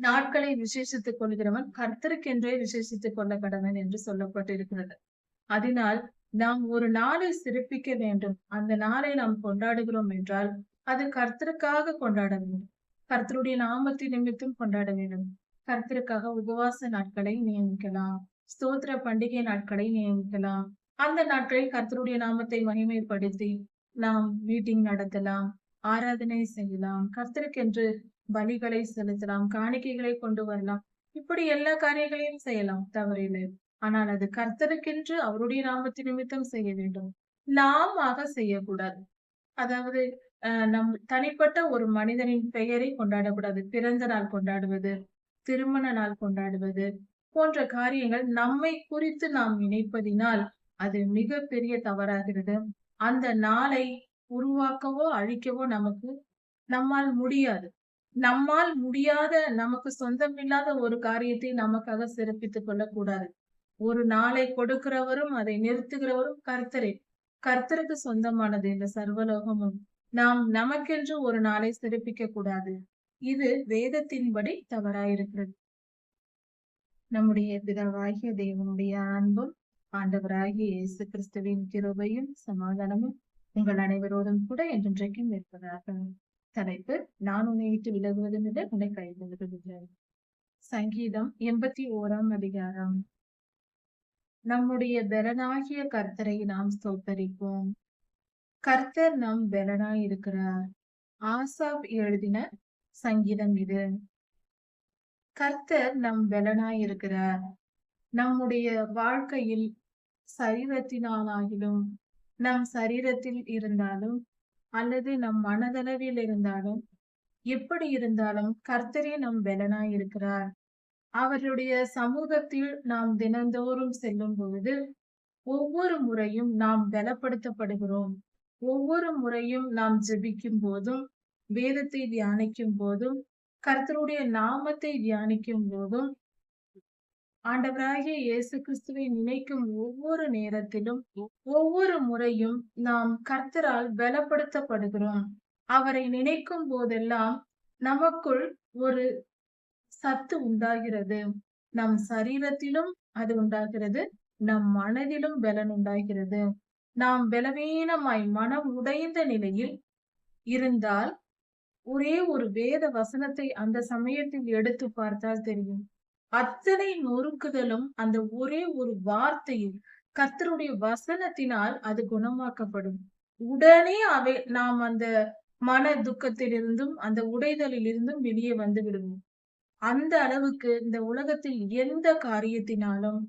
நாட்களை விசேஷித்துக் கொள்கிறவன் கர்த்தருக்கென்றே விசேஷித்துக் கொள்ள கடவன் என்று சொல்லப்பட்டிருக்கிறது. அதனால் நாம் ஒரு நாளை சிறப்பிக்க வேண்டும். அந்த நாளை நாம் கொண்டாடுகிறோம் என்றால் அது கர்த்தருக்காக கொண்டாட வேண்டும். கர்த்தருடைய நாமத்தின் நிமித்தம் கொண்டாட வேண்டும். கர்த்தருக்காக உபவாச நாட்களை நியமிக்கலாம். ஸ்தோத்திர பண்டிகை நாட்களை நியமிக்கலாம். அந்த நாட்களில் கர்த்தருடைய நாமத்தை மகிமைப்படுத்தி நாம் மீட்டிங் நடத்தலாம், ஆராதனை செய்யலாம், கர்த்தருக்கென்று பலிகளை செலுத்தலாம், காணிக்கைகளை கொண்டு வரலாம். இப்படி எல்லா காரியங்களையும் செய்யலாம், தவறில்லை. ஆனால் அது கர்த்தருக்கென்று அவருடைய நாமத்தின் நிமித்தம் செய்ய வேண்டும். நாம் ஆக செய்யக்கூடாது. அதாவது நம் தனிப்பட்ட ஒரு மனிதனின் பெயரை கொண்டாடக்கூடாது. பிறந்த நாள் கொண்டாடுவது, திருமண நாள் கொண்டாடுவது போன்ற காரியங்கள் நம்மை குறித்து நாம் நினைப்பதினால் அது மிகப்பெரிய தவறாகிறது. அந்த நாளை உருவாக்கவோ அழிக்கவோ நம்மால் முடியாது. நம்மால் முடியாத, நமக்கு சொந்தமில்லாத ஒரு காரியத்தை நமக்காக சிறப்பித்துக் கொள்ளக்கூடாது. ஒரு நாளை கொடுக்கிறவரும் அதை நிறுத்துகிறவரும் கர்த்தரே. கர்த்தருக்கு சொந்தமானது இந்த சர்வலோகமும். நாம் நமக்கென்று ஒரு நாளை சிறப்பிக்க கூடாது. இது வேதத்தின்படி தவறாயிருக்கிறது. நம்முடைய பிதாவாகிய தேவனுடைய அன்பும் ஆண்டவராகிய இயேசு கிறிஸ்துவின் கிருபையும் சமாதானமும் உங்கள் அனைவரோடும் கூட என்றென்றைக்கும் இருப்பதாக. தலைப்பு, நான் உன்னை விட்டு விலகுவதும் இல்லை, உன்னை கைவிடுவதும் இல்லை. சங்கீதம் 81ஆம் அதிகாரம். நம்முடைய பெலனாகிய கர்த்தரை நாம் ஸ்தோத்தரிப்போம். கர்த்தர் நம் பெலனாய் இருக்கிறார். ஆசாப் எழுதின சங்கீதம் இது. கர்த்தர் நம் பெலனாய் இருக்கிறார். நம்முடைய வாழ்க்கையில் சரீரத்தினாலாகிலும், நம் சரீரத்தில் இருந்தாலும் அல்லது நம் மனதளவில் இருந்தாலும், எப்படி இருந்தாலும் கர்த்தரே நம் பெலனாய் இருக்கிறார். அவருடைய சமூகத்தில் நாம் தினந்தோறும் செல்லும் பொழுது ஒவ்வொரு முறையும் நாம் பலப்படுத்தப்படுகிறோம். ஒவ்வொரு முறையும் நாம் ஜெபிக்கும் போதும், வேதத்தை தியானிக்கும் போதும், கர்த்தருடைய நாமத்தை தியானிக்கும் போதும், ஆண்டவராகிய இயேசு கிறிஸ்துவை நினைக்கும் ஒவ்வொரு நேரத்திலும், ஒவ்வொரு முறையும் நாம் கர்த்தரால் பலப்படுத்தப்படுகிறோம். அவரை நினைக்கும் போதெல்லாம் நமக்குள் ஒரு சத்து உண்டாகிறது. நம் சரீரத்திலும் அது உண்டாகிறது, நம் மனதிலும் பலன் உண்டாகிறது. நாம் பலவீனமாய் மனம் உடைந்த நிலையில் இருந்தால் ஒரே ஒரு வேத வசனத்தை அந்த சமயத்தில் எடுத்து பார்த்தால் தெரியும். அத்தனை நொறுக்குதலும் அந்த ஒரே ஒரு வார்த்தையில், கர்த்தருடைய வசனத்தினால் அது குணமாக்கப்படும். உடனே நாம் அந்த மன துக்கத்திலிருந்தும் அந்த உடைதலில் இருந்தும் வெளியே வந்து விடுவோம். அந்த அளவுக்கு இந்த உலகத்தில் எந்த காரியத்தினாலும்,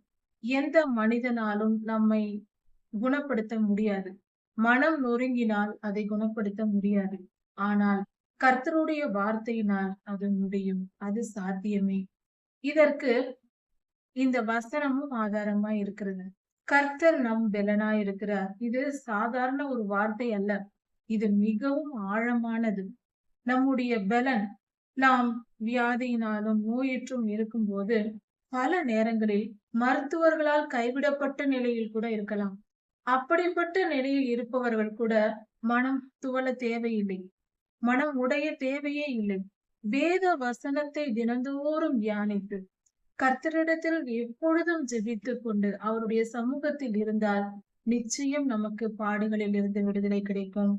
எந்த மனிதனாலும் நம்மை குணப்படுத்த முடியாது. மனம் நொறுங்கினால் அதை குணப்படுத்த முடியாது. ஆனால் கர்த்தருடைய வார்த்தையினால் அது முடியும். அது சாத்தியமே. இதற்கு இந்த வசனமும் ஆதாரமா இருக்கிறது. கர்த்தர் நம் பெலனாய் இருக்கிறார். இது சாதாரண ஒரு வார்த்தை அல்ல. இது மிகவும் ஆழமானது. நம்முடைய பெலன், நாம் வியாதியினாலும் நோயுற்றும் இருக்கும்போது பல நேரங்களில் மருத்துவர்களால் கைவிடப்பட்ட நிலையில் கூட இருக்கலாம். அப்படிப்பட்ட நிலையில் இருப்பவர்கள் கூட மனம் துவள தேவையில்லை, மனம் உடைய தேவையே இல்லை. வேத வசனத்தை தினந்தோறும் தியானித்து, கர்த்தரிடத்தில் எப்பொழுதும் ஜெபித்துக் கொண்டு அவருடைய சமூகத்தில் இருந்தால் நிச்சயம் நமக்கு பாடுகளில் இருந்து விடுதலை கிடைக்கும்,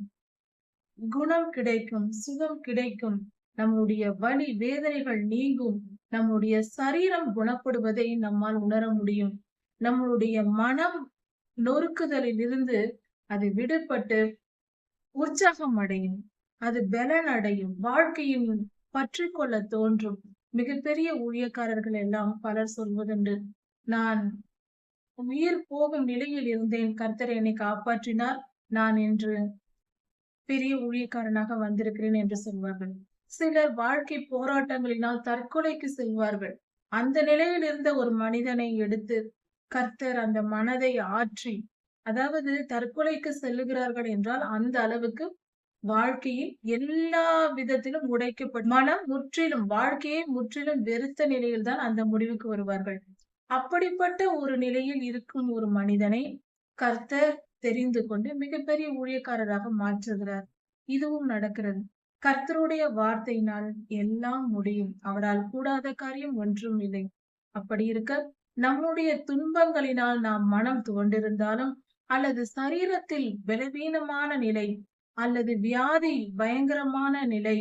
குணம் கிடைக்கும், சுகம் கிடைக்கும். நம்முடைய வலி வேதனைகள் நீங்கும். நம்முடைய சரீரம் குணப்படுவதை நம்மால் உணர முடியும். நம்மளுடைய மனம் நொறுக்குதலில் இருந்து அது விடுபட்டு உற்சாகம் அடையும், அது பலன் அடையும், வாழ்க்கையின் பற்றி கொள்ள தோன்றும். மிகப்பெரிய ஊழியக்காரர்கள் எல்லாம் பலர் சொல்வதுண்டு, நான் உயிர் போகும் நிலையில் இருந்தேன், கர்த்தர் என்னை காப்பாற்றினார், நான் இன்று பெரிய ஊழியக்காரனாக வந்திருக்கிறேன் என்று சொல்வார்கள். சிலர் வாழ்க்கை போராட்டங்களினால் தற்கொலைக்கு செல்வார்கள். அந்த நிலையில் இருந்த ஒரு மனிதனை எடுத்து கர்த்தர் அந்த மனதை ஆற்றி, அதாவது தற்கொலைக்கு செல்லுகிறார்கள் என்றால் அந்த அளவுக்கு வாழ்க்கையில் எல்லா விதத்திலும் உடைக்கப்பட்டு மனம் முற்றிலும், வாழ்க்கையை முற்றிலும் வெறுத்த நிலையில் தான் அந்த முடிவுக்கு வருவார்கள். அப்படிப்பட்ட ஒரு நிலையில் இருக்கும் ஒரு மனிதனை கர்த்தர் தெரிந்து கொண்டு மிகப்பெரிய ஊழியக்காரராக மாற்றுகிறார். இதுவும் நடக்கிறது. கர்த்தருடைய வார்த்தையினால் எல்லாம் முடியும். அவரால் கூடாத காரியம் ஒன்றும் இல்லை. அப்படி இருக்க, நம்முடைய துன்பங்களினால் நாம் மனம் துவண்டிருந்தாலும், அல்லது சரீரத்தில் பலவீனமான நிலை, அல்லது வியாதி பயங்கரமான நிலை,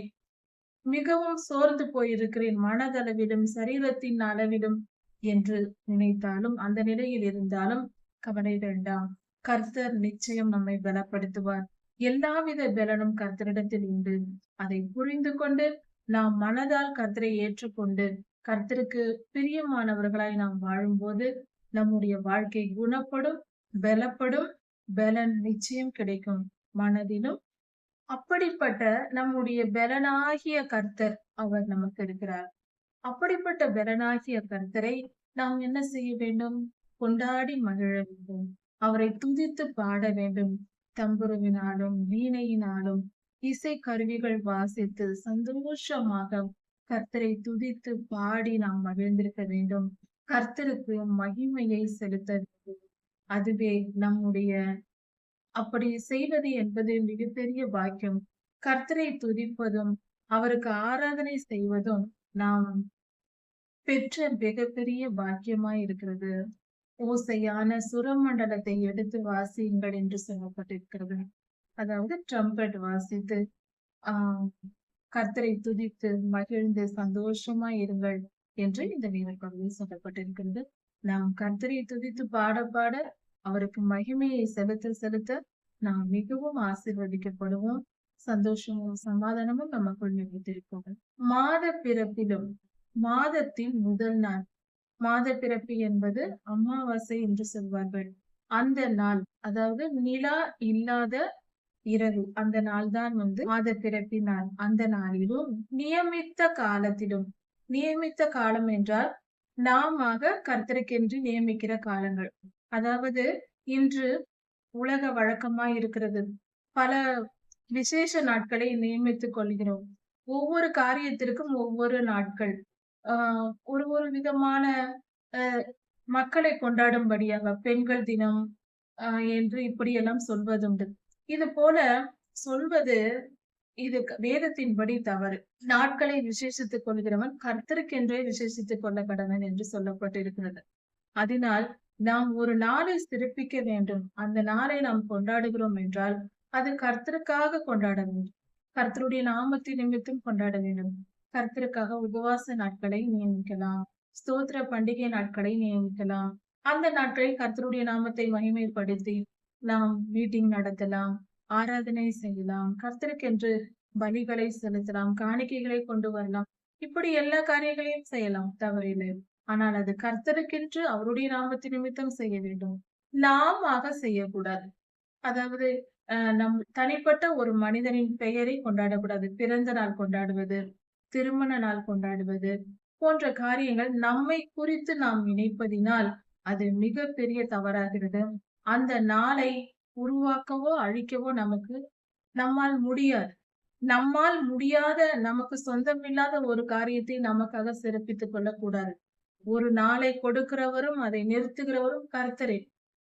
மிகவும் சோர்ந்து போயிருக்கிறேன் மனதளவிலும், சரீரத்தின் அளவிலும் என்று நினைத்தாலும், அந்த நிலையில் இருந்தாலும் கவலை வேண்டாம். கர்த்தர் நிச்சயம் நம்மை பலப்படுத்துவார். எல்லாவித பலனும் கர்த்தரிடத்தில் உண்டு. அதை புரிந்து கொண்டு நாம் மனதால் கர்த்தரை ஏற்றுக்கொண்டு கர்த்தருக்கு பிரியமானவர்களாய் நாம் வாழும்போது நம்முடைய வாழ்க்கை குணப்படும், பலப்படும், பலன் நிச்சயம் கிடைக்கும் மனதிலும். அப்படிப்பட்ட நம்முடைய பலனாகிய கர்த்தர் அவர் நமக்கு இருக்கிறார். அப்படிப்பட்ட பலனாகிய கர்த்தரை நாம் என்ன செய்ய வேண்டும்? கொண்டாடி மகிழ வேண்டும். அவரை துதித்து பாட வேண்டும். தம்புருவினாலும் வீணையினாலும் இசை கருவிகள் வாசித்து சந்தோஷமாக கர்த்தரை துதித்து பாடி நாம் மகிழ்ந்திருக்க வேண்டும். கர்த்தருக்கு மகிமையை செலுத்த வேண்டும். அதுவே நம்முடைய அப்படி செய்வது என்பது மிகப்பெரிய பாக்கியம். கர்த்தரை துதிப்பதும் அவருக்கு ஆராதனை செய்வதும் நாம் பெற்ற மிகப்பெரிய பாக்கியமாய் இருக்கிறது. ஓசையான சுரமண்டலத்தை எடுத்து வாசியுங்கள் என்று சொல்லப்பட்டிருக்கிறது. அதாவது ட்ரம்பட் வாசித்து கர்த்தரை துதித்து மகிழ்ந்து சந்தோஷமாய் இருங்கள் என்று இந்த வேதப்பகுதியில் சொல்லப்பட்டிருக்கிறது. நாம் கர்த்தரை துதித்து பாட பாட அவருக்கு மகிமையை செலுத்த செலுத்த நாம் மிகவும் ஆசீர்வதிக்கப்படுவோம். சந்தோஷமும் சமாதானமும் நமக்குள் நிலைத்திருக்கும். மாத பிறப்பிலும் மாதத்தின் முதல் நாள், மாத பிறப்பு என்பது அமாவாசை என்று சொல்வார்கள். அந்த நாள், அதாவது நிலா இல்லாத இரவு, அந்த நாள் தான் மாத பிறப்பின் நாள். அந்த நாளிலும் நியமித்த காலத்திலும், நியமித்த காலம் என்றால் நாம கர்த்தருக்கென்று நியமிக்கிற காலங்கள். அதாவது இன்று உலக வழக்கமாய் இருக்கிறது. பல விசேஷ நாட்களை நியமித்துக் கொள்கிறோம். ஒவ்வொரு காரியத்திற்கும் ஒவ்வொரு நாட்கள். ஒரு ஒரு விதமான மக்களை கொண்டாடும்படியாக பெண்கள் தினம் என்று இப்படியெல்லாம் சொல்வதுண்டு. இது போல சொல்வது இது வேதத்தின்படி தவறு. நாட்களை விசேஷித்துக் கொள்கிறவன் கர்த்தருக்கென்றே விசேஷித்துக் கொள்ள கடவன் என்று சொல்லப்பட்டிருக்கிறது. அதனால் நாம் ஒரு நாளை சிறப்பிக்க வேண்டும். அந்த நாளை நாம் கொண்டாடுகிறோம் என்றால் அது கர்த்தருக்காக கொண்டாட வேண்டும். கர்த்தருடைய நாமத்தின் நிமித்தம் கொண்டாட வேண்டும். கர்த்தருக்காக உபவாச நாட்களை நியமிக்கலாம். ஸ்தோத்திர பண்டிகை நாட்களை நியமிக்கலாம். அந்த நாட்களில் கர்த்தருடைய நாமத்தை மகிமைப்படுத்தி நாம் மீட்டிங் நடத்தலாம், ஆராதனை செய்யலாம், கர்த்தருக்கென்று பலிகளை செலுத்தலாம், காணிக்கைகளை கொண்டு வரலாம். இப்படி எல்லா காரியங்களையும் செய்யலாம், தவறில்லை. ஆனால் அது கர்த்தருக்கென்று அவருடைய நாமத்தின் நிமித்தம் செய்ய வேண்டும். நாமாக செய்யக்கூடாது. அதாவது நம் தனிப்பட்ட ஒரு மனிதனின் பெயரை கொண்டாடக்கூடாது. பிறந்த நாள் கொண்டாடுவது, திருமண நாள் கொண்டாடுவது போன்ற காரியங்கள் நம்மை குறித்து நாம் நினைப்பதினால் அது மிக பெரிய தவறாகிறது. அந்த நாளை உருவாக்கவோ அழிக்கவோ நம்மால் முடியாது. நம்மால் முடியாத, நமக்கு சொந்தமில்லாத ஒரு காரியத்தை நமக்காக சிறப்பித்துக் கொள்ளக்கூடாது. ஒரு நாளை கொடுக்கிறவரும் அதை நிறுத்துகிறவரும் கர்த்தரே.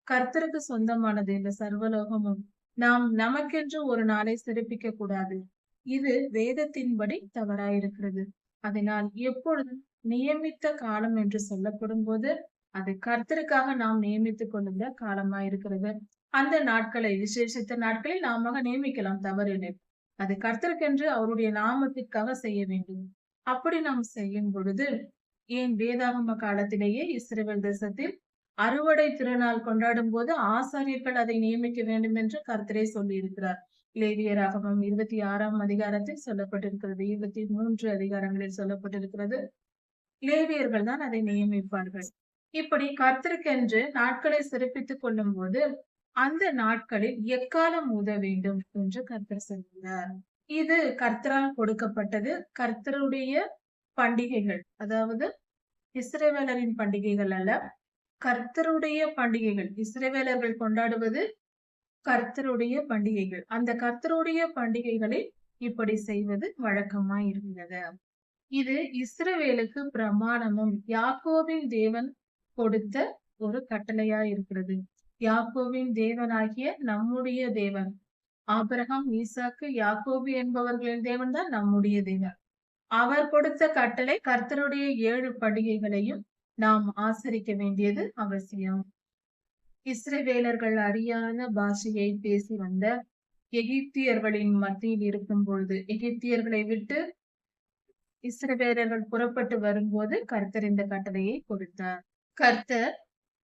கர்த்தருக்கு சொந்தமானது இந்த சர்வலோகமும். நாம் நமக்கென்று ஒரு நாளை சிறப்பிக்க கூடாது. இது வேதத்தின்படி தவறாயிருக்கிறது. அதனால் எப்பொழுதும் நியமித்த காலம் என்று சொல்லப்படும் போது அது கர்த்தருக்காக நாம் நியமித்துக் கொள்ளுகிற காலமாயிருக்கிறது. அந்த நாட்களை, விசேஷித்த நாட்களை நாம நியமிக்கலாம், தவறில்லை. அது கர்த்தருக்கென்று அவருடைய நாமத்திற்காக செய்ய வேண்டும். அப்படி நாம் செய்யும் பொழுது, ஏன் வேதாகம காலத்திலேயே இஸ்ரவேல் தேசத்தில் அறுவடை திருநாள் கொண்டாடும் போது ஆசாரியர்கள் அதை நியமிக்க வேண்டும் என்று கர்த்தரே சொல்லி இருக்கிறார். லேவியராகமம் 26ஆம் அதிகாரத்தில் சொல்லப்பட்டிருக்கிறது. 23 அதிகாரங்களில் சொல்லப்பட்டிருக்கிறது. லேவியர்கள் தான் அதை நியமிப்பார்கள். இப்படி கர்த்தருக்கென்று நாட்களை சிறப்பித்துக் கொள்ளும் போது அந்த நாட்களில் எக்காலம் ஊத வேண்டும் என்று கர்த்தர் சொல்கிறார். இது கர்த்தரால் கொடுக்கப்பட்டது. கர்த்தருடைய பண்டிகைகள், அதாவது இஸ்ரவேலரின் பண்டிகைகள் அல்ல, கர்த்தருடைய பண்டிகைகள். இஸ்ரவேலர்கள் கொண்டாடுவது கர்த்தருடைய பண்டிகைகள். அந்த கர்த்தருடைய பண்டிகைகளை இப்படி செய்வது வழக்கமாய் இருந்தது. இது இஸ்ரவேலுக்கு பிரமாணமும் யாக்கோபின் தேவன் கொடுத்த ஒரு கட்டளையா இருக்கிறது. யாக்கோபின் தேவனாகிய நம்முடைய தேவன் ஆபிரகாம், ஈசாக்கு, யாக்கோபு என்பவர்களின் தேவன் தான் நம்முடைய தேவன். அவர் கொடுத்த கட்டளை கர்த்தருடைய 7 பண்டிகைகளையும் நாம் ஆசரிக்க வேண்டியது அவசியம். இஸ்ரவேலர்கள் அறியாத பாஷையை பேசி வந்த எகிப்தியர்களின் மத்தியில் இருக்கும் பொழுது, எகிப்தியர்களை விட்டு இஸ்ரவேலர்கள் புறப்பட்டு வரும்போது கர்த்தர் இந்த கட்டளையை கொடுத்தார். கர்த்தர்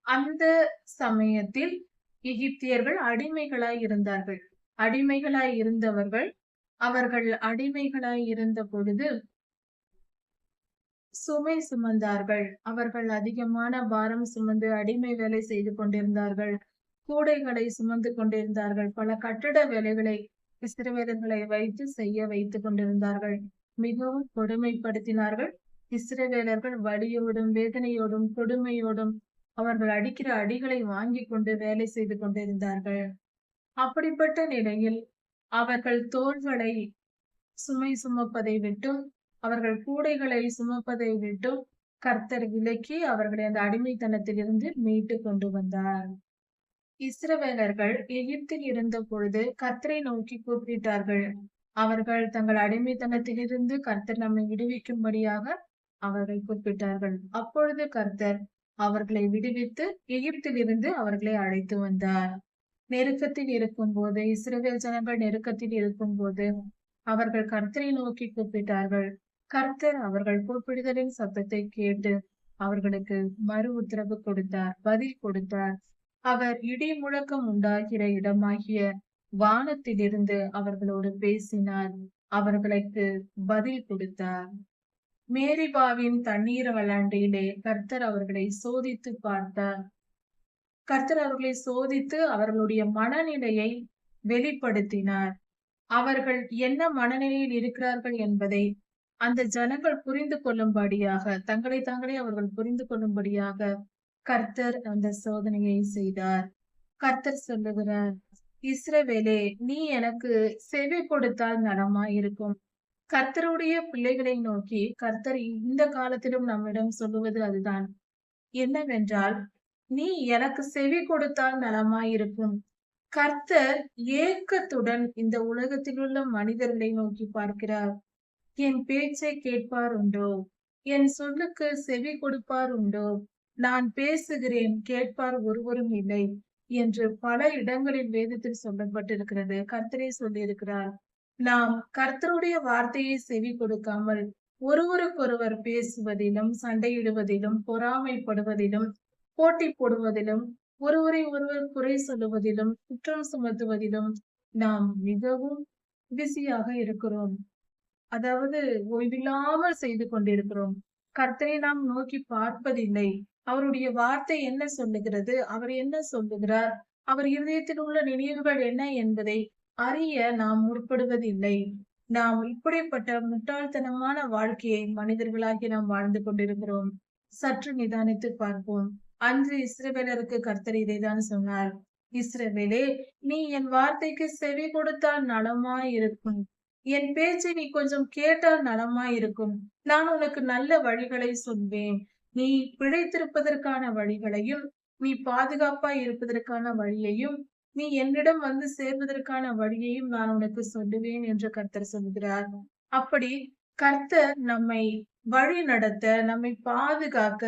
அந்த சமயத்தில் எகிப்தியர்கள் அடிமைகளாய் இருந்தார்கள். அடிமைகளாய் இருந்தவர்கள், அவர்கள் அடிமைகளாய் இருந்த பொழுது சுமை சுமந்தார்கள். அவர்கள் அதிகமான பாரம் சுமந்து அடிமை வேலை செய்து கொண்டிருந்தார்கள். கூடைகளை சுமந்து கொண்டிருந்தார்கள். பல கட்டட வேலைகளை இஸ்ரவேலர்களை வைத்து செய்ய வைத்துக் கொண்டிருந்தார்கள். மிகவும் கொடுமைப்படுத்தினார்கள். இஸ்ரவேலர்கள் வலியோடும், வேதனையோடும், கொடுமையோடும் அவர்கள் அடிக்கிற அடிகளை வாங்கிக் கொண்டு வேலை செய்து கொண்டிருந்தார்கள். அப்படிப்பட்ட நிலையில் அவர்கள் தோள்களை சுமை சுமப்பதை விட்டும், அவர்கள் கூடைகளை சுமப்பதை விட்டும் கர்த்தர் விலக்கி அவர்களை அந்த அடிமைத்தனத்திலிருந்து மீட்டு கொண்டு வந்தார். இஸ்ரவேலர்கள் எகிப்தில் இருந்த பொழுது கர்த்தரை நோக்கி கூப்பிட்டார்கள். அவர்கள் தங்கள் அடிமைத்தனத்திலிருந்து கர்த்தர் நம்மை விடுவிக்கும்படியாக அவர்கள் கூப்பிட்டார்கள். அப்பொழுது கர்த்தர் அவர்களை விடுவித்து எகிப்திலிருந்து அவர்களை அழைத்து வந்தார். நெருக்கத்தில் இருக்கும்போது, இஸ்ரவேல் ஜனங்கள் நெருக்கத்தில் இருக்கும்போது அவர்கள் கர்த்தரை நோக்கி கூப்பிட்டார்கள். கர்த்தர் அவர்கள் கூப்பிடுதலின் சத்தத்தை கேட்டு அவர்களுக்கு மறு உத்தரவு கொடுத்தார், பதில் கொடுத்தார். அவர் இடி முழக்கம் உண்டாகிற இடமாகிய வானத்திலிருந்து அவர்களோடு பேசினார், அவர்களுக்கு பதில் கொடுத்தார். மேரிபாவின் தண்ணீர் வளாண்டிலே கர்த்தர் அவர்களை சோதித்து பார்த்தார். கர்த்தர் அவர்களை சோதித்து அவர்களுடைய மனநிலையை வெளிப்படுத்தினார். அவர்கள் என்ன மனநிலையில் இருக்கிறார்கள் என்பதை அந்த ஜனங்கள் புரிந்து கொள்ளும்படியாக, தங்களை தாங்களே அவர்கள் புரிந்து கொள்ளும்படியாக கர்த்தர் அந்த சோதனையை செய்தார். கர்த்தர் சொல்லுகிறார், இஸ்ரவேலே, நீ எனக்கு செவி கொடுத்தால் நலமாயிருக்கும். கர்த்தருடைய பிள்ளைகளை நோக்கி கர்த்தர் இந்த காலத்திலும் நம்மிடம் சொல்லுவது அதுதான். என்னவென்றால், நீ எனக்கு செவி கொடுத்தால் நலமாயிருக்கும். கர்த்தர் ஏக்கத்துடன் இந்த உலகத்தில் உள்ள மனிதர்களை நோக்கி பார்க்கிறார். என் பேச்சை கேட்பார் உண்டோ? என் சொல்லுக்கு செவி கொடுப்பார் உண்டோ? நான் பேசுகிறேன், கேட்பார் ஒருவரும் இல்லை என்று பல இடங்களில் வேதத்தில் சொல்லப்பட்டிருக்கிறது. கர்த்தரே சொல்லியிருக்கிறார். நாம் கர்த்தருடைய வார்த்தையை செவி கொடுக்காமல் ஒருவருக்கொருவர் பேசுவதிலும், சண்டையிடுவதிலும், பொறாமைப்படுவதிலும், போட்டி போடுவதிலும், ஒருவரை ஒருவர் குறை சொல்லுவதிலும், குற்றம் சுமத்துவதிலும் நாம் மிகவும் பிஸியாக இருக்கிறோம். அதாவது ஓய்வில்லாமல் செய்து கொண்டிருக்கிறோம். கர்த்தரை நாம் நோக்கி பார்ப்பதில்லை. அவருடைய வார்த்தை என்ன சொல்லுகிறது? அவர் என்ன சொல்லுகிறார்? அவர் இருதயத்தில் உள்ள நினைவுகள் என்ன என்பதை அறிய நாம் முற்படுவதில்லை. நாம் இப்படிப்பட்ட முட்டாள்தனமான வாழ்க்கையை மனிதர்களாகி நாம் வாழ்ந்து கொண்டிருக்கிறோம். சற்று நிதானித்து பார்ப்போம். அன்று இஸ்ரவேலருக்கு கர்த்தர் இதைதான் சொன்னார். இஸ்ரவேலே, நீ என் வார்த்தைக்கு செவி கொடுத்தால் நலமாயிருக்கும். என் பேச்சை நீ கொஞ்சம் கேட்டால் நலமாயிருக்கும். நான் உனக்கு நல்ல வழிகளை சொல்வேன். நீ பிழைத்திருப்பதற்கான வழிகளையும், நீ பாதுகாப்பாய் இருப்பதற்கான வழியையும், நீ என்னிடம் வந்து சேர்வதற்கான வழியையும் நான் உனக்கு சொல்லுவேன் என்று கர்த்தர் சொல்கிறார். அப்படி கர்த்தர் நம்மை வழி நடத்த, நம்மை பாதுகாக்க,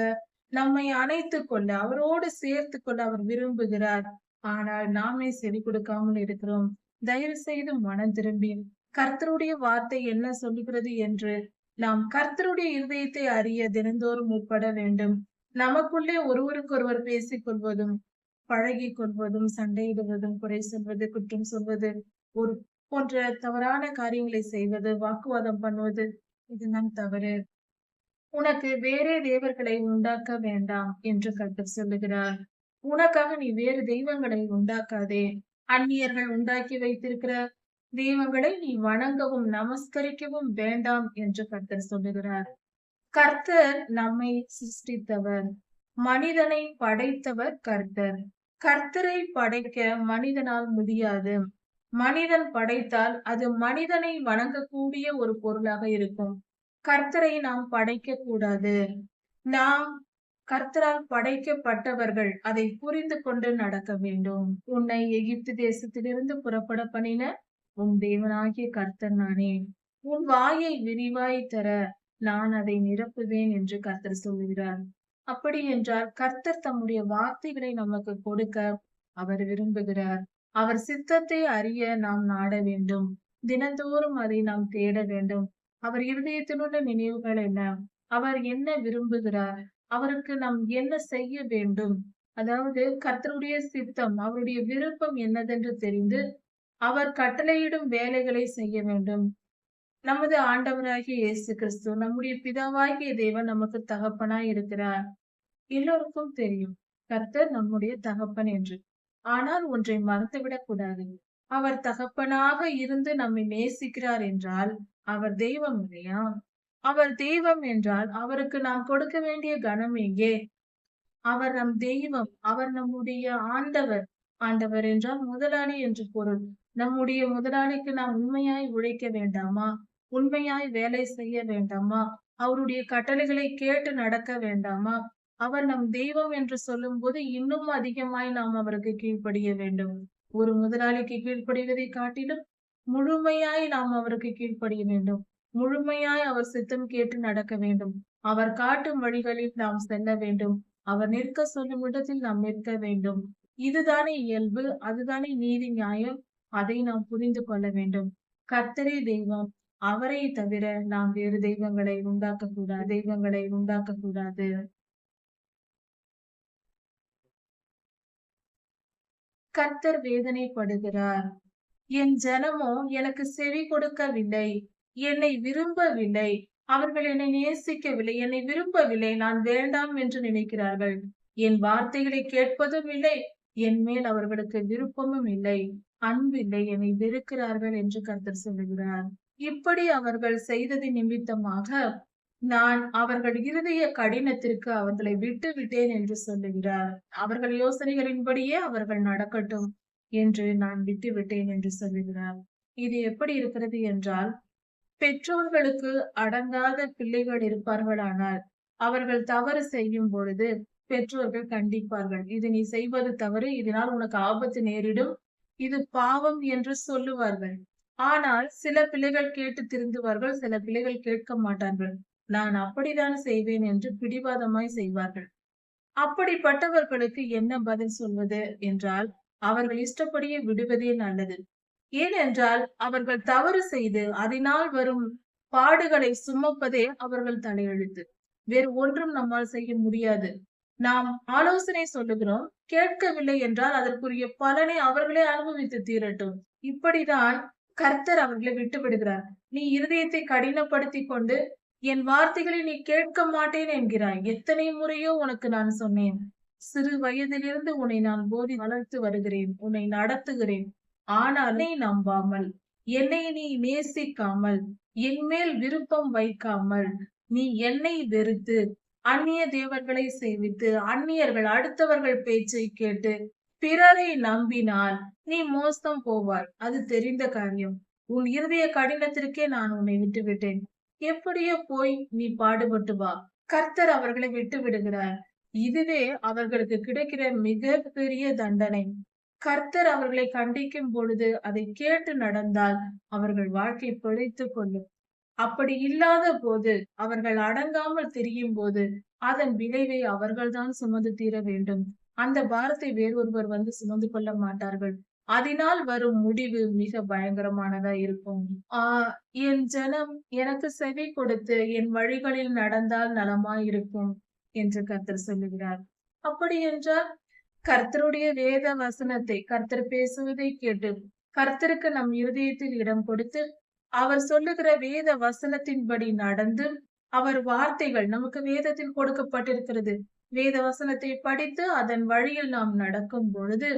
நம்மை அணைத்துக் கொள்ள, அவரோடு சேர்த்து கொள்ள அவர் விரும்புகிறார். ஆனால் நாமே செவி கொடுக்காமல் இருக்கிறோம். தயவு செய்து மனம் திரும்பி கர்த்தருடைய வார்த்தை என்ன சொல்லுகிறது என்று நாம் கர்த்தருடைய இருதயத்தை அறிய தினந்தோறும் முற்பட வேண்டும். நமக்குள்ளே ஒருவருக்கொருவர் பேசிக் கொள்வதும், பழகி கொள்வதும், சண்டையிடுவதும், குறை சொல்வது, குற்றம் சொல்வது, ஒரு போன்ற தவறான காரியங்களை செய்வது, வாக்குவாதம் பண்ணுவது, இதெல்லாம் தவறு. உனக்கு வேறே தேவர்களை உண்டாக்க வேண்டாம் என்று கர்த்தர் சொல்லுகிறார். உனக்காக நீ வேறு தெய்வங்களை உண்டாக்காதே. அந்நியர்கள் உண்டாக்கி வைத்திருக்கிற தெய்வங்களை நீ வணங்கவும் நமஸ்கரிக்கவும் வேண்டாம் என்று கர்த்தர் சொல்லுகிறார். கர்த்தர் நம்மை சிருஷ்டித்தவர். மனிதனை படைத்தவர் கர்த்தர். கர்த்தரை படைக்க மனிதனால் முடியாது. மனிதன் படைத்தால் அது மனிதனை வணங்கக்கூடிய ஒரு பொருளாக இருக்கும். கர்த்தரை நாம் படைக்க கூடாது. நாம் கர்த்தரால் படைக்கப்பட்டவர்கள் அதை புரிந்து கொண்டு நடக்க வேண்டும். உன்னை எகிப்து தேசத்திலிருந்து புறப்பட பண்ணின உன் தேவனாகிய கர்த்தர் நானே. உன் வாயை விரிவாய் தர நான் அதை நிரப்புவேன் என்று கர்த்தர் சொல்லுகிறார். அப்படி என்றால் கர்த்தர் தம்முடைய வார்த்தைகளை நமக்கு கொடுக்க அவர் விரும்புகிறார். அவர் சித்தத்தை அறிய நாம் நாட வேண்டும். தினந்தோறும் அதை நாம் தேட வேண்டும். அவர் இருதயத்தில் உள்ள நினைவுகள் என்ன? அவர் என்ன விரும்புகிறார்? அவருக்கு நாம் என்ன செய்ய வேண்டும்? அதாவது கர்த்தருடைய சித்தம், அவருடைய விருப்பம் என்னதென்று தெரிந்து அவர் கட்டளையிடும் வேலைகளை செய்ய வேண்டும். நமது ஆண்டவராகிய இயேசு கிறிஸ்து, நம்முடைய பிதாவாகிய தேவன் நமக்கு தகப்பனாய் இருக்கிறார். எல்லோருக்கும் தெரியும் கர்த்தர் நம்முடைய தகப்பன் என்று. ஆனால் ஒன்றை மறந்துவிடக் கூடாது. அவர் தகப்பனாக இருந்து நம்மை நேசிக்கிறார் என்றால் அவர் தெய்வம் இல்லையா? அவர் தெய்வம் என்றால் அவருக்கு நாம் கொடுக்க வேண்டிய கனம் எங்கே? அவர் நம் தெய்வம். அவர் நம்முடைய ஆண்டவர். ஆண்டவர் என்றால் முதலாளி என்று பொருள். நம்முடைய முதலாளிக்கு நாம் உண்மையாய் உழைக்க வேண்டாமா? உண்மையாய் வேலை செய்ய வேண்டாமா? அவருடைய கட்டளைகளை கேட்டு நடக்க வேண்டாமா? அவர் நம் தெய்வம் என்று சொல்லும்போது இன்னும் அதிகமாய் நாம் அவருக்கு கீழ்ப்படிய வேண்டும். ஒரு முதலாளிக்கு கீழ்ப்படிவதை காட்டிலும் முழுமையாய் நாம் அவருக்கு கீழ்ப்படிய வேண்டும். முழுமையாய் அவர் சித்தம் கேட்டு நடக்க வேண்டும். அவர் காட்டும் வழிகளில் நாம் செல்ல வேண்டும். அவர் நிற்க சொல்லும் இடத்தில் நாம் நிற்க வேண்டும். இதுதானே இயல்பு, அதுதானே நீதி நியாயம். அதை நாம் புரிந்து கொள்ள வேண்டும். கர்த்தரே தெய்வம். அவரை தவிர நாம் வேறு தெய்வங்களை உண்டாக்க கூடாது. கர்த்தர் வேதனைப்படுகிறார். என் ஜனமோ எனக்கு செவி கொடுக்கவில்லை. என்னை விரும்பவில்லை. அவர்கள் என்னை நேசிக்கவில்லை. என்னை விரும்பவில்லை. நான் வேண்டாம் என்று நினைக்கிறார்கள். என் வார்த்தைகளை கேட்பதும் இல்லை. என் மேல் அவர்களுக்கு விருப்பமும் இல்லை. அன்பில்லை. என்னை வெறுக்கிறார்கள் என்று கர்த்தர் சொல்லுகிறார். இப்படி அவர்கள் செய்தது நிமித்தமாக நான் அவர்கள் இருதய கடினத்திற்கு அவர்களை விட்டு விட்டேன் என்று சொல்லுகிறார். அவர்கள் யோசனைகளின்படியே அவர்கள் நடக்கட்டும் என்று நான் விட்டு விட்டேன் என்று சொல்லுகிறார். இது எப்படி இருக்கிறது என்றால், பெற்றோர்களுக்கு அடங்காத பிள்ளைகள் இருப்பார்களானால் அவர்கள் தவறு செய்யும் பொழுது பெற்றோர்கள் கண்டிப்பார்கள். இது நீ செய்வது தவறு, இதனால் உனக்கு ஆபத்து நேரிடும், இது பாவம் என்று சொல்லுவார்கள். ஆனால் சில பிள்ளைகள் கேட்டு திருந்துவார்கள், சில பிள்ளைகள் கேட்க மாட்டார்கள். நான் அப்படித்தான் செய்வேன் என்று பிடிவாதமாய் செய்வார்கள். அப்படிப்பட்டவர்களுக்கு என்ன பதில் சொல்வது என்றால், அவர்கள் இஷ்டப்படியே விடுவதே நல்லது. ஏனென்றால் அவர்கள் தவறு செய்து அதனால் வரும் பாடுகளை சுமப்பதே அவர்கள் தலையெழுத்து. வேறு ஒன்றும் நம்மால் செய்ய முடியாது. நாம் ஆலோசனை சொல்லுகிறோம், கேட்கவில்லை என்றால் அதற்குரிய பலனை அவர்களே அனுபவித்து தீரட்டும். இப்படிதான் கர்த்தர் அவர்களை விட்டு விடுகிறார். நீ இருதயத்தை கடினப்படுத்திக் கொண்டு என் வார்த்தைகளை நீ கேட்க மாட்டேன் என்கிறாய். எத்தனை முறையோ உனக்கு நான் சொன்னேன். சிறு வயதிலிருந்து உன்னை நான் போதி வளர்த்து வருகிறேன், உன்னை நடத்துகிறேன். ஆனால் என்னை நம்பாமல், என்னை நீ நேசிக்காமல், என் மேல் விருப்பம் வைக்காமல், நீ என்னை வெறுத்து அந்நிய தேவர்களை சேவித்து அந்நியர்கள் அடுத்தவர்கள் பேச்சை கேட்டு பிறரை நம்பினால் நீ மோசம் போவாய். அது தெரிந்த காரியம். உன் இருதய கடினத்திற்கே நான் உன்னை விட்டு விட்டேன். எப்படியோ போய் நீ பாடுபட்டு வா. கர்த்தர் அவர்களை விட்டு விடுகிறார். இதுவே அவர்களுக்கு கிடைக்கிற மிக பெரிய தண்டனை. கர்த்தர் அவர்களை கண்டிக்கும் பொழுது அதை கேட்டு நடந்தால் அவர்கள் வாழ்க்கை பிழைத்துக் கொள்ளும். அப்படி இல்லாத போது, அவர்கள் அடங்காமல் திரியும் போது அதன் விளைவை அவர்கள்தான் சுமந்து தீர வேண்டும். அந்த பாரத்தை வேறொருவர் வந்து சுமந்து கொள்ள மாட்டார்கள். அதனால் வரும் முடிவு மிக பயங்கரமானதா இருக்கும். என் ஜனம் எனக்கு செவி கொடுத்து என் வழிகளில் நடந்தால் நலமாயிருக்கும் என்று கர்த்தர் சொல்லுகிறார். அப்படி என்றால் கர்த்தருடைய வேத வசனத்தை, கர்த்தர் பேசுவதை கேட்டு கர்த்தருக்கு நம் இருதயத்தில் இடம் கொடுத்து அவர் சொல்லுகிற வேத வசனத்தின்படி நடந்து, அவர் வார்த்தைகள் நமக்கு வேதத்தில் கொடுக்கப்பட்டிருக்கிறது. வேத வசனத்தை படித்து அதன் வழியில் நாம் நடக்கும் பொழுது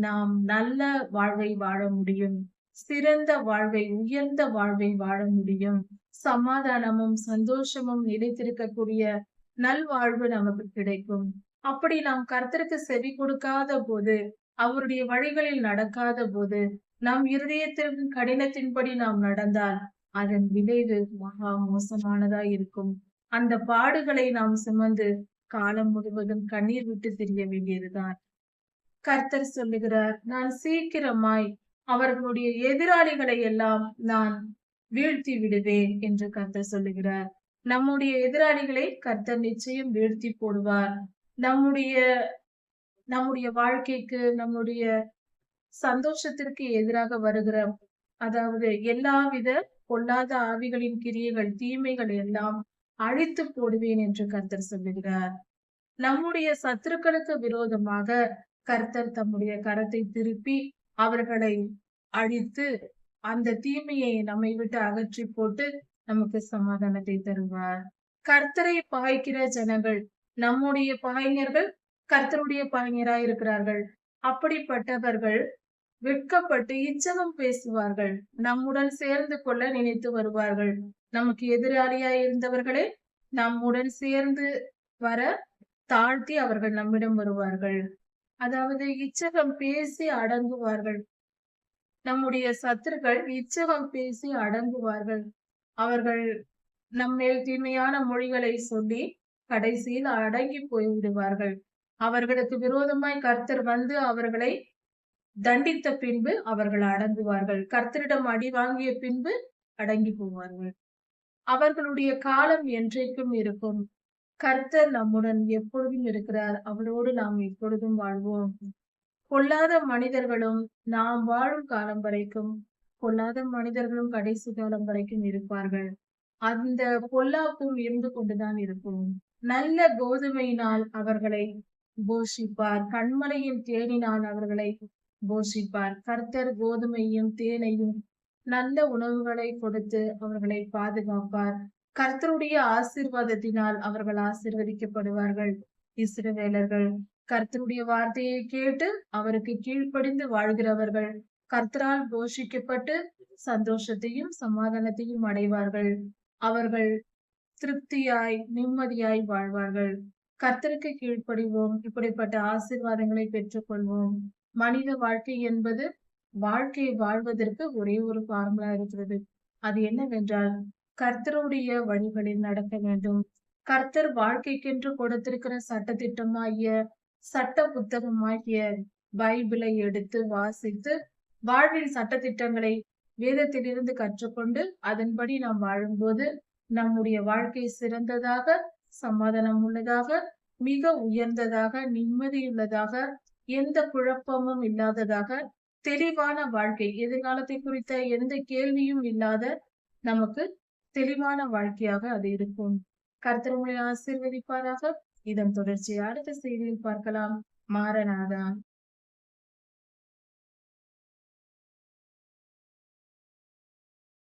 நாம் நல்ல வாழ்வை வாழ முடியும். சிறந்த வாழ்வை, உயர்ந்த வாழ்வை வாழ முடியும். சமாதானமும் சந்தோஷமும் நிலைத்திருக்கக்கூடிய நல்வாழ்வு நமக்கு கிடைக்கும். அப்படி நாம் கர்த்தருக்கு செவி கொடுக்காத போது, அவருடைய வழிகளில் நடக்காத போது, நம் இருதயத்தின் கடினத்தின்படி நாம் நடந்தால் அதன் விளைவு மகா மோசமானதா இருக்கும். அந்த பாடுகளை நாம் சுமந்து காலம் முழுவதும் கண்ணீர் விட்டு திரிய வேண்டியதுதான். கர்த்தர் சொல்லுகிறார், நான் சீக்கிரமாய் அவர்களுடைய எதிராளிகளை எல்லாம் நான் வீழ்த்தி விடுவேன் என்று கர்த்தர் சொல்லுகிறார். நம்முடைய எதிராளிகளை கர்த்தர் நிச்சயம் வீழ்த்தி போடுவார். நம்முடைய நம்முடைய வாழ்க்கைக்கு, நம்முடைய சந்தோஷத்திற்கு எதிராக வருகிற, அதாவது எல்லாவித பொல்லாத ஆவிகளின் கிரியைகள், தீமைகள் எல்லாம் அழித்து போடுவேன் என்று கர்த்தர் சொல்லுகிறார். நம்முடைய சத்துருக்களுக்கு விரோதமாக கர்த்தர் தம்முடைய கரத்தை திருப்பி அவர்களை அழித்து அந்த தீமையை நம்மை விட்டு அகற்றி போட்டு நமக்கு சமாதானத்தை தருவார். கர்த்தரை பகைக்கிற ஜனங்கள், நம்முடைய பகைஞர்கள் கர்த்தருடைய பகைஞராய் இருக்கிறார்கள். அப்படிப்பட்டவர்கள் வெட்கப்பட்டு இச்சகம் பேசுவார்கள். நம்முடன் சேர்ந்து கொள்ள நினைத்து வருவார்கள். நமக்கு எதிராளியாய் இருந்தவர்களே நம்முடன் சேர்ந்து வர தாழ்த்தி அவர்கள் நம்மிடம் வருவார்கள். அதாவது இச்சகம் பேசி அடங்குவார்கள். நம்முடைய சத்துருக்கள் இச்சகம் பேசி அடங்குவார்கள். அவர்கள் நம்மேல் தீமையான மொழிகளை சொல்லி கடைசியில் அடங்கி போய்விடுவார்கள். அவர்களுக்கு விரோதமாய் கர்த்தர் வந்து அவர்களை தண்டித்த பின்பு அவர்கள் அடங்குவார்கள். கர்த்தரிடம் அடி வாங்கிய பின்பு அடங்கி போவார்கள். அவர்களுடைய காலம் என்றைக்கும் இருக்கும். கர்த்தர் நம்முடன் எப்பொழுதும் இருக்கிறார். அவரோடு நாம் எப்பொழுதும் வாழ்வோம். பொல்லாத மனிதர்களும் நாம் வாழும் காலம் வரைக்கும், பொல்லாத மனிதர்களும் கடைசி காலம் வரைக்கும் இருப்பார்கள். அந்த பொல்லாப்பும் இருந்து கொண்டுதான் இருக்கும். நல்ல கோதுமையினால் அவர்களை போஷிப்பார். கண்மலையின் தேனினால் அவர்களை போஷிப்பார். கர்த்தர் கோதுமையும் தேனையும் நல்ல உணவுகளை கொடுத்து அவர்களை பாதுகாப்பார். கர்த்தருடைய ஆசீர்வாதத்தினால் அவர்கள் ஆசீர்வதிக்கப்படுவார்கள். இஸ்ரவேலர்கள் கர்த்தருடைய வார்த்தையை கேட்டு அவருக்கு கீழ்ப்படிந்து வாழ்கிறவர்கள் கர்த்தரால் போஷிக்கப்பட்டு சந்தோஷத்தையும் சமாதானத்தையும் அடைவார்கள். அவர்கள் திருப்தியாய் நிம்மதியாய் வாழ்வார்கள். கர்த்தருக்கு கீழ்ப்படிவோம். இப்படிப்பட்ட ஆசீர்வாதங்களை பெற்றுக்கொள்வோம். மனித வாழ்க்கை என்பது வாழ்க்கை வாழ்வதற்கு ஒரே ஒரு ஃபார்முலா இருக்கிறது. அது என்னவென்றால் கர்த்தருடைய வழிகளில் நடக்க வேண்டும். கர்த்தர் வாழ்க்கைக்கென்று கொடுத்திருக்கிற சட்டதிட்டமாகிய சட்ட புத்தகமாகிய பைபிளை எடுத்து வாசித்து வாழ்வின் சட்டதிட்டங்களை வேதத்திலிருந்து கற்றுக்கொண்டு அதன்படி நாம் வாழும்போது நம்முடைய வாழ்க்கை சிறந்ததாக, சமாதானம் உள்ளதாக, மிக உயர்ந்ததாக, நிம்மதியுள்ளதாக, எந்த குழப்பமும் இல்லாததாக, தெளிவான வாழ்க்கை, எதிர்காலத்தை குறித்த எந்த கேள்வியும் இல்லாத நமக்கு தெளிவான வாழ்க்கையாக அது இருக்கும். கர்த்தர் உங்களை ஆசீர்வதிப்பாராக. இதன் தொடர்ச்சியை அடுத்த செய்தியில் பார்க்கலாம். மாரநாதா.